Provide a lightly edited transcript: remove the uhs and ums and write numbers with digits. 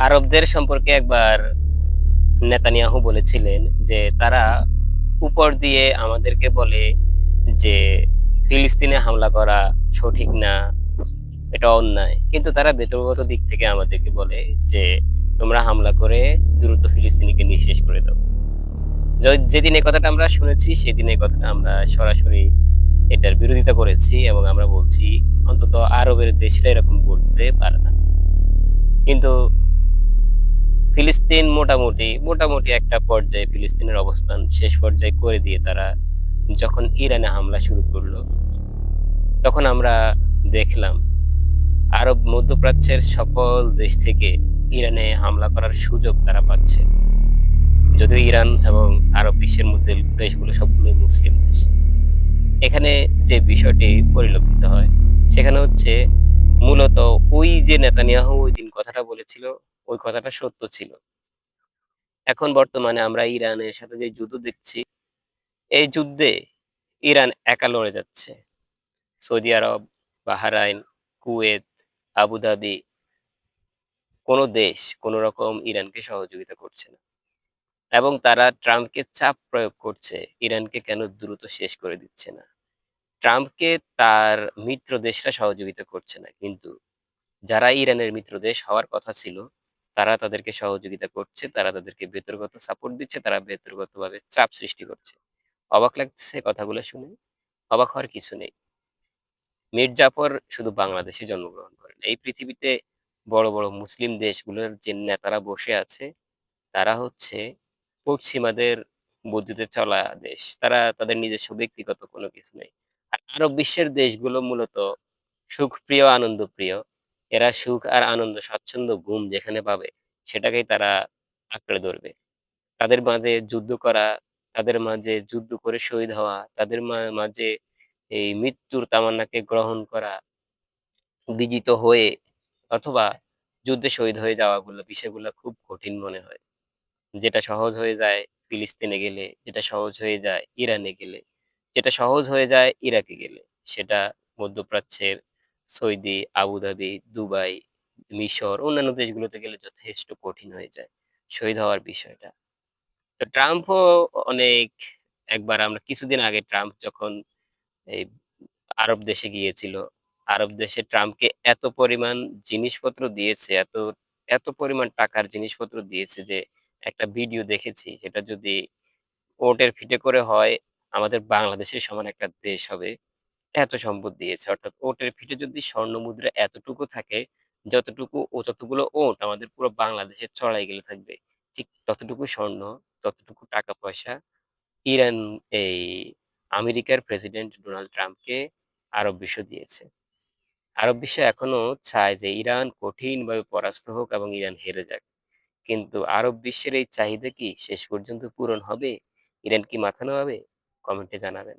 আরবদের সম্পর্কে একবার নেতানিয়াহু বলেছিলেন যে তারা উপর দিয়ে আমাদেরকে বলে যে ফিলিস্তিনে হামলা করা সঠিক না, এটা অন্যায়। কিন্তু তারা ভেতরগত দিক থেকে আমাদেরকে বলে যে তোমরা হামলা করে দ্রুত ফিলিস্তিনিকে নিঃশেষ করে দাও। যেদিন এই কথাটা আমরা শুনেছি সেদিন এই কথাটা আমরা সরাসরি এটার বিরোধিতা করেছি এবং আমরা বলছি অন্তত আরবের দেশরা এরকম করতে পারে না। কিন্তু ফিলিস্তিন মোটামুটি একটা পর্যায়ে ফিলিস্তিনের অবস্থান শেষ পর্যায়ে করে দিয়ে তারা যখন ইরানে হামলা শুরু করলো, তখন আমরা দেখলাম আরব মধ্যপ্রাচ্যের সকল দেশ থেকে ইরানে হামলা করার সুযোগ তারা পাচ্ছে। যদিও ইরান এবং আরব বিশ্বের মধ্যে দেশগুলো সবগুলোই মুসলিম দেশ। এখানে যে বিষয়টি পরিলক্ষিত হয় সেখানে হচ্ছে মূলত ওই যে নেতানিয়াহু ঐদিন কথাটা বলেছিল, ওই কথাটা সত্য ছিল। এখন বর্তমানে আমরা ইরানের সাথে যে যুদ্ধ দেখছি, এই যুদ্ধে ইরান একা লড়ে যাচ্ছে। সৌদি আরব, বাহরাইন, কুয়েত, আবুধাবি কোন দেশ কোন রকম ইরানকে সহযোগিতা করছে না। এবং তারা ট্রাম্পকে চাপ প্রয়োগ করছে, ইরানকে কেন দ্রুত শেষ করে দিচ্ছে না। ট্রাম্পকে তার মিত্র দেশরা সহযোগিতা করছে না। কিন্তু যারা ইরানের মিত্র দেশ হওয়ার কথা ছিল, তারা তাদেরকে সহযোগিতা করছে, তারা তাদেরকে ভেতরগত সাপোর্ট দিচ্ছে, তারা ভেতরগতভাবে চাপ সৃষ্টি করছে। অবাক লাগতেছে কথাগুলো শুনে? অবাক হওয়ার কিছু নেই। মীর জাফর শুধু বাংলাদেশে জন্মগ্রহণ করেন। এই পৃথিবীতে বড় মুসলিম দেশগুলোর যে নেতারা বসে আছে, তারা হচ্ছে পশ্চিমাদের বুদ্ধিতে চলা দেশ। তারা তাদের নিজস্ব ব্যক্তিগত কোনো কিছু নেই। আর আরব বিশ্বের দেশগুলো মূলত সুখপ্রিয়, আনন্দপ্রিয়। এরা সুখ আর আনন্দ, স্বাচ্ছন্দ্য, ঘুম যেখানে পাবে সেটাকেই তারা আঁকড়ে ধরবে। তাদের মাঝে যুদ্ধ করা, তাদের মাঝে যুদ্ধ করে শহীদ হওয়া, তাদের মাঝে এই মৃত্যুর তামান্নাকে গ্রহণ করা, বিজিত হয়ে অথবা যুদ্ধে শহীদ হয়ে যাওয়াগুলো বিষয়গুলো খুব কঠিন মনে হয়। যেটা সহজ হয়ে যায় ফিলিস্তিনে গেলে, যেটা সহজ হয়ে যায় ইরানে গেলে, যেটা সহজ হয়ে যায় ইরাকে গেলে, সেটা মধ্যপ্রাচ্যের সৌদি, আবুধাবি, দুবাই, মিশর অন্যান্য দেশগুলোতে গেলে যথেষ্ট কঠিন হয়ে যায় শহীদ হওয়ার বিষয়টা। তো ট্রাম্পও অনেক একবার আমরা কিছুদিন আগে ট্রাম্প যখন এই আরব দেশে গিয়েছিল, আরব দেশে ট্রাম্পকে এত পরিমাণ জিনিসপত্র দিয়েছে, এত পরিমাণ টাকার জিনিসপত্র দিয়েছে যে একটা ভিডিও দেখেছি সেটা যদি ওটের পিঠে করে হয়, আমাদের বাংলাদেশের সমান একটা দেশ হবে। এত সম্পদ দিয়েছে। অর্থাৎ ওটের পিঠে যদি স্বর্ণ মুদ্রা এতটুকু থাকে, যতগুলো ওট আমাদের পুরো বাংলাদেশের চড়াই গেলে থাকবে। ঠিক ততটুকু স্বর্ণ, ততটুকু টাকা পয়সা ইরান এই আমেরিকার প্রেসিডেন্ট ডোনাল্ড ট্রাম্পকে আরব বিশ্ব দিয়েছে। আরব বিশ্ব এখনো চায় যে ইরান কঠিনভাবে পরাস্ত হোক এবং ইরান হেরে যাক। কিন্তু আরব বিশ্বের এই চাহিদা কি শেষ পর্যন্ত পূরণ হবে? ইরান কি মাথা নোয়াবে? কমেন্টে জানাবেন।